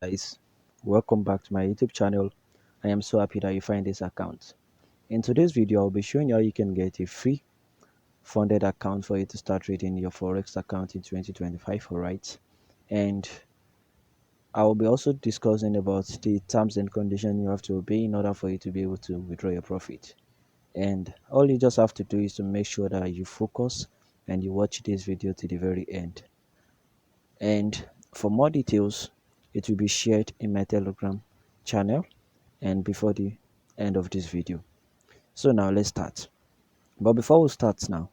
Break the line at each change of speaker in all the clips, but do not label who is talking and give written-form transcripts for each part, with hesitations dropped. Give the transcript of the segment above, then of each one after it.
Guys, welcome back to my YouTube channel. I am so happy that you find this account. In today's video, I'll be showing you how you can get a free funded account for you to start trading your Forex account in 2025, alright? And I will be also discussing about the terms and conditions you have to obey in order for you to be able to withdraw your profit. And all you just have to do is to make sure that you focus and you watch this video to the very end. And for more details, it will be shared in my Telegram channel and before the end of this video. So now let's start. But before we start now,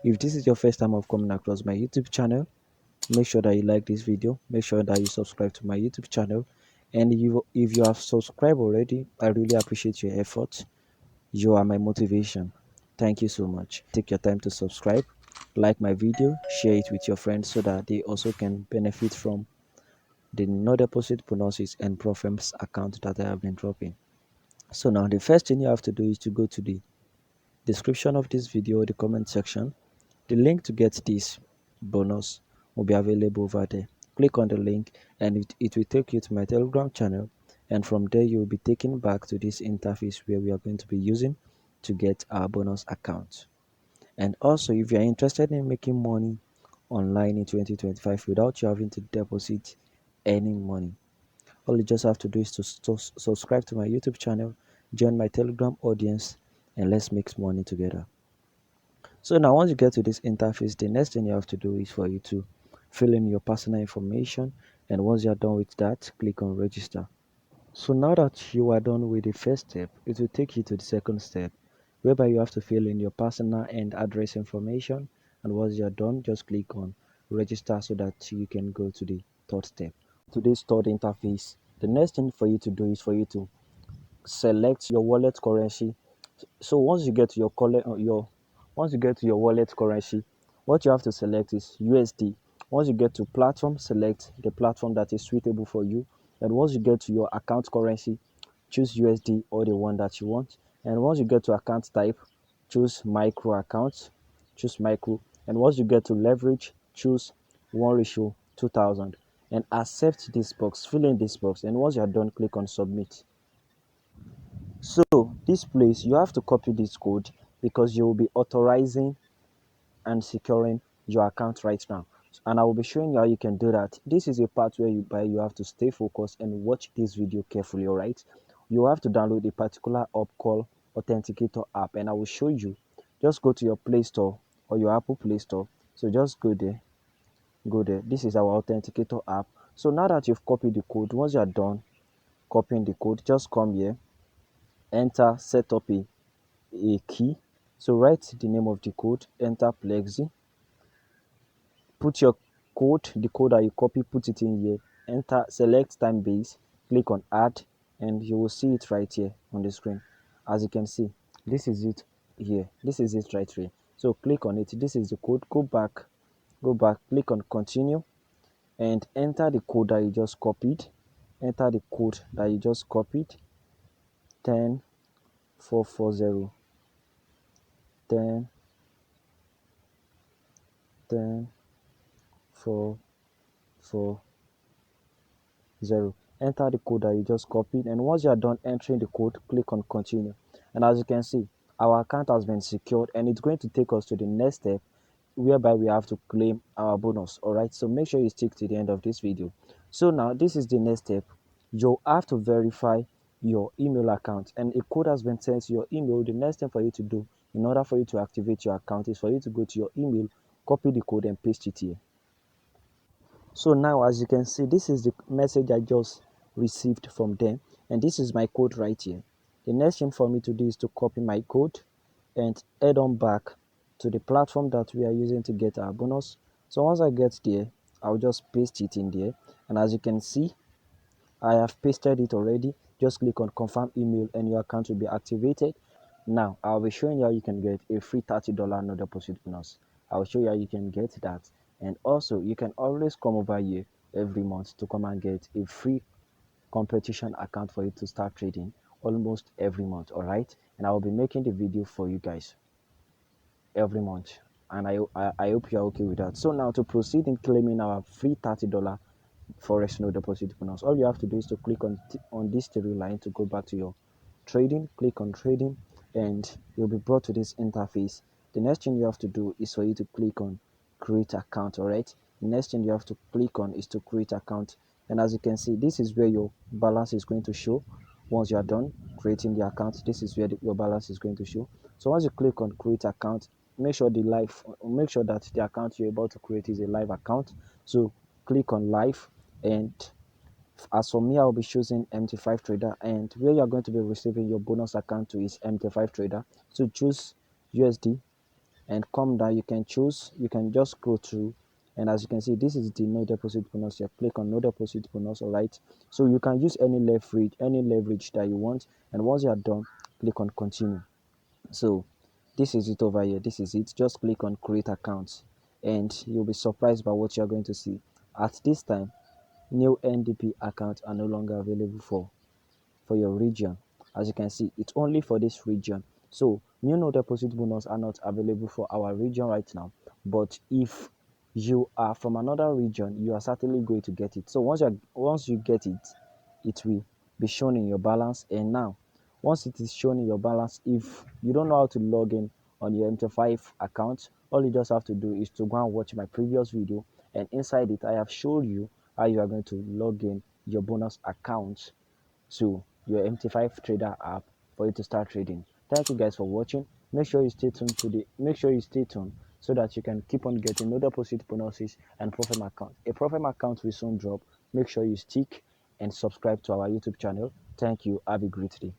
if this is your first time of coming across my YouTube channel, make sure that you like this video, make sure that you subscribe to my YouTube channel, and if you have subscribed already, I really appreciate your effort. You are my motivation. Thank you so much. Take your time to subscribe, like my video, share it with your friends so that they also can benefit from the no deposit bonuses and profits account that I have been dropping. So now the first thing you have to do is to go to the description of this video, the comment section. The link to get this bonus will be available over there. Click on the link and it will take you to my Telegram channel, and from there you will be taken back to this interface where we are going to be using to get our bonus account. And also, if you are interested in making money online in 2025 without you having to deposit any money, all you just have to do is to subscribe to my YouTube channel, join my Telegram audience, and let's make money together. So now once you get to this interface, the next thing you have to do is for you to fill in your personal information, and once you are done with that, click on register. So now that you are done with the first step, it will take you to the second step, whereby you have to fill in your personal and address information, and once you are done, just click on register so that you can go to the third step. Today's third interface, the next thing for you to do is for you to select your wallet currency. So once you get to your wallet currency, what you have to select is USD. Once you get to platform, select the platform that is suitable for you. And once you get to your account currency, choose USD or the one that you want. And once you get to account type, choose micro account, choose micro. And once you get to leverage, choose 1:2000 and accept this box, fill in this box. And once you are done, click on submit. So this place, you have to copy this code because you will be authorizing and securing your account right now. And I will be showing you how you can do that. This is a part where you have to stay focused and watch this video carefully, all right? You have to download a particular app called Authenticator app, and I will show you. Just go to your Play Store or your Apple Play Store. So just go there, go there. This is our Authenticator app. So now that you've copied the code, once you're done copying the code, just come here, enter, set up a key. So write the name of the code, enter Plexi, put your code, the code that you copy, put it in here, enter, select time base, click on add, and you will see it right here on the screen. As you can see, this is it here, this is it right here. So click on it, this is the code. Go back, click on continue and enter the code that you just copied. Enter the code that you just copied, 10440 10 10 4 4 0. Enter the code that you just copied, and once you are done entering the code, click on continue. And as you can see, our account has been secured, and it's going to take us to the next step whereby we have to claim our bonus. All right, so make sure you stick to the end of this video. So now this is the next step. You have to verify your email account, and a code has been sent to your email. The next thing for you to do in order for you to activate your account is for you to go to your email, copy the code and paste it here. So now as you can see, this is the message I just received from them, and this is my code right here. The next thing for me to do is to copy my code and head on back to the platform that we are using to get our bonus. So once I get there, I'll just paste it in there, and as you can see, I have pasted it already. Just click on confirm email and your account will be activated. Now I'll be showing you how you can get a free $30 no deposit bonus. I'll show you how you can get that, and also you can always come over here every month to come and get a free competition account for you to start trading almost every month. All right, and I will be making the video for you guys every month, and I hope you're okay with that. So now to proceed in claiming our free $30 Forex no deposit bonus. All you have to do is to click on this three line to go back to your trading. Click on trading, and you'll be brought to this interface. The next thing you have to do is for you to click on create account. All right. The next thing you have to click on is to create account, and as you can see, this is where your balance is going to show. Once you are done creating the account, this is where your balance is going to show. So once you click on create account, make sure that the account you're about to create is a live account. So click on live, and as for me, I'll be choosing MT5 trader, and where you're going to be receiving your bonus account to is MT5 trader. So choose USD and come down. You can just scroll through, and as you can see, this is the no deposit bonus. You click on no deposit bonus. All right, so you can use any leverage that you want, and once you are done, click on continue. So this is it over here. This is it. Just click on create accounts, and you'll be surprised by what you're going to see. At this time, new NDP accounts are no longer available for your region. As you can see, it's only for this region. So new no deposit bonus are not available for our region right now, but if you are from another region, you are certainly going to get it. So once you get it, it will be shown in your balance. And now once it is shown in your balance, if you don't know how to log in on your MT5 account, all you just have to do is to go and watch my previous video, and inside it I have showed you how you are going to log in your bonus account to your MT5 trader app for you to start trading. Thank you guys for watching. Make sure you stay tuned so that you can keep on getting no deposit bonuses and profit account. A profit account will soon drop. Make sure you stick and subscribe to our YouTube channel. Thank you. Have a great day.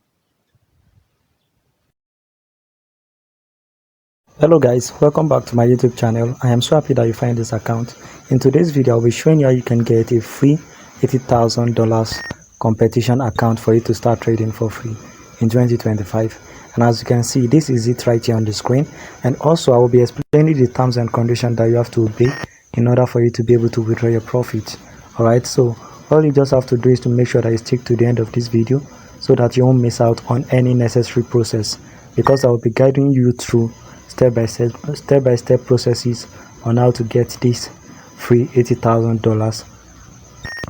Hello guys, welcome back to my YouTube channel. I am so happy that you find this account. In today's video, I'll be showing you how you can get a free $80,000 competition account for you to start trading for free in 2025. And as you can see, this is it right here on the screen. And also, I will be explaining the terms and conditions that you have to obey in order for you to be able to withdraw your profit. Alright, so all you just have to do is to make sure that you stick to the end of this video so that you won't miss out on any necessary process, because I will be guiding you through step-by-step processes on how to get this free $80,000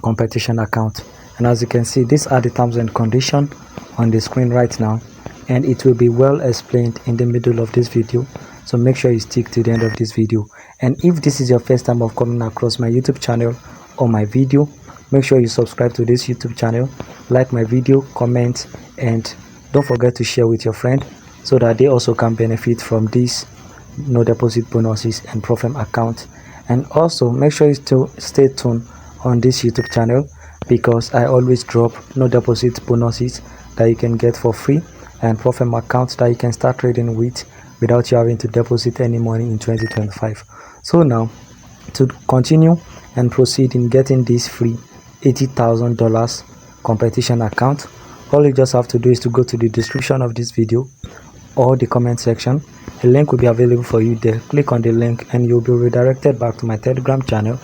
competition account. And as you can see, these are the terms and conditions on the screen right now, and it will be well explained in the middle of this video, so make sure you stick to the end of this video. And if this is your first time of coming across my YouTube channel or my video, make sure you subscribe to this YouTube channel, like my video, comment, and don't forget to share with your friend so that they also can benefit from these no deposit bonuses and profit account. And also make sure you still stay tuned on this YouTube channel, because I always drop no deposit bonuses that you can get for free and profit accounts that you can start trading with without you having to deposit any money in 2025. So now, to continue and proceed in getting this free $80,000 competition account, all you just have to do is to go to the description of this video or the comment section. A link will be available for you there. Click on the link and you'll be redirected back to my Telegram channel.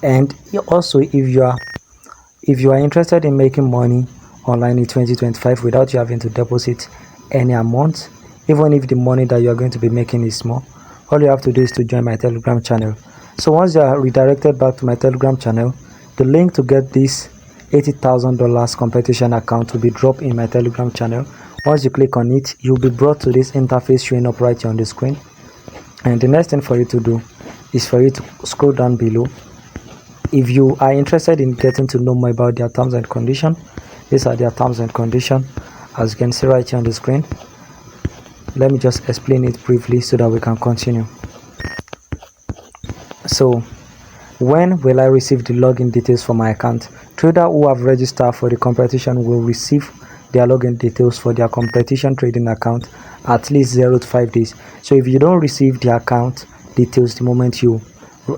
And also, if you are interested in making money online in 2025 without you having to deposit any amount, even if the money that you are going to be making is small, all you have to do is to join my Telegram channel. So once you are redirected back to my Telegram channel, the link to get this $80,000 competition account will be dropped in my Telegram channel. Once you click on it, you'll be brought to this interface showing up right here on the screen. And the next thing for you to do is for you to scroll down below. If you are interested in getting to know more about their terms and conditions, these are their terms and conditions, as you can see right here on the screen. Let me just explain it briefly so that we can continue. So, when will I receive the login details for my account? Traders who have registered for the competition will receive their login details for their competition trading account at least 0 to 5 days. So if you don't receive the account details the moment you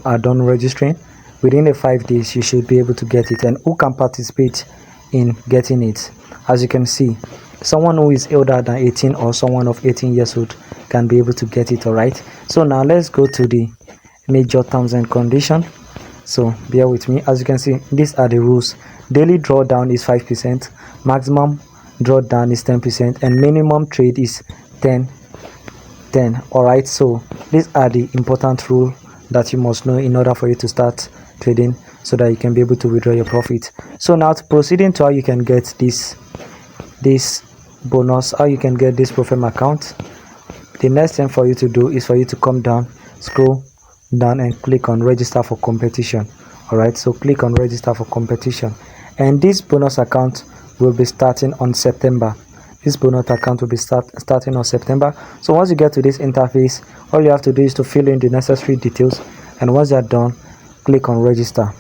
are done registering, within the 5 days you should be able to get it. And who can participate in getting it? As you can see, someone who is older than 18 or someone of 18 years old can be able to get it. All right, so now let's go to the major terms and conditions. So bear with me. As you can see, these are the rules. Daily drawdown is 5%, maximum drawdown is 10%, and minimum trade is 10. All right, so these are the important rules that you must know in order for you to start trading so that you can be able to withdraw your profit. So now to proceeding to how you can get this bonus, how you can get this Profem account, the next thing for you to do is for you to come down, scroll down and click on register for competition. All right, so click on register for competition, and this bonus account will be starting on September. This bonus account will be starting on September. So once you get to this interface, all you have to do is to fill in the necessary details, and once you're done, click on register.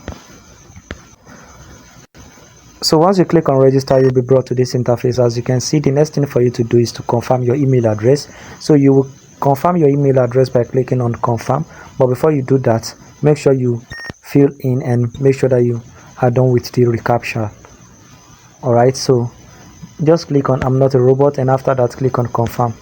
So once you click on register, you'll be brought to this interface. As you can see, the next thing for you to do is to confirm your email address. So you will confirm your email address by clicking on confirm, but before you do that, make sure you fill in and make sure that you are done with the recaptcha. All right, so just click on I'm not a robot, and after that click on confirm.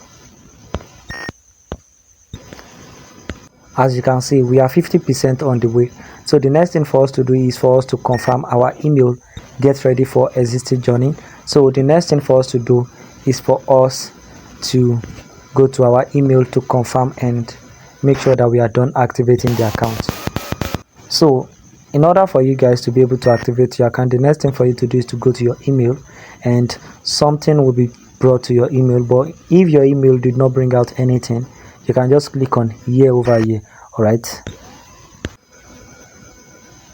As you can see, we are 50% on the way. So the next thing for us to do is for us to confirm our email, get ready for existing journey. So the next thing for us to do is for us to go to our email to confirm and make sure that we are done activating the account. So in order for you guys to be able to activate your account, the next thing for you to do is to go to your email, and something will be brought to your email. But if your email did not bring out anything, you can just click on here over here. All right,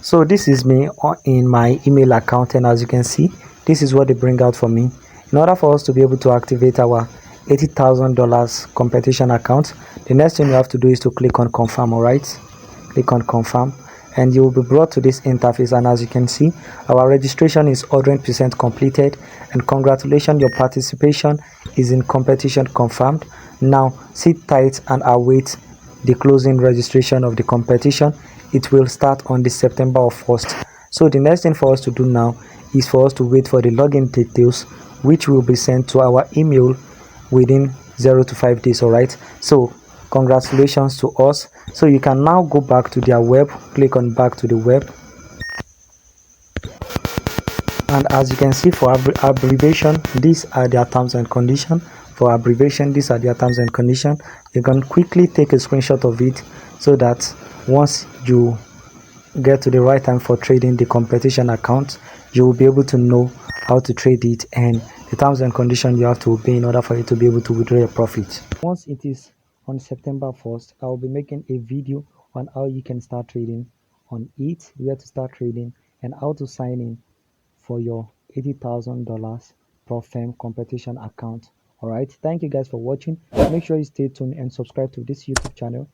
so this is me in my email account, and as you can see, this is what they bring out for me. In order for us to be able to activate our $80,000 competition account, the next thing you have to do is to click on confirm. All right, click on confirm, and you will be brought to this interface. And as you can see, our registration is 100% completed, and congratulations, your participation is in competition confirmed. Now sit tight and await the closing registration of the competition. It will start on the September 1st. So the next thing for us to do now is for us to wait for the login details, which will be sent to our email within 0 to 5 days. All right, so congratulations to us. So you can now go back to their web, click on back to the web, and as you can see, for abbreviation, these are their terms and conditions. For abbreviation, these are their terms and conditions. You can quickly take a screenshot of it, so that once you get to the right time for trading the competition account, you will be able to know how to trade it and the terms and conditions you have to obey in order for you to be able to withdraw your profit. Once it is on September 1st, I will be making a video on how you can start trading on it, where to start trading, and how to sign in for your $80,000 Profem competition account. All right, thank you guys for watching. Make sure you stay tuned and subscribe to this YouTube channel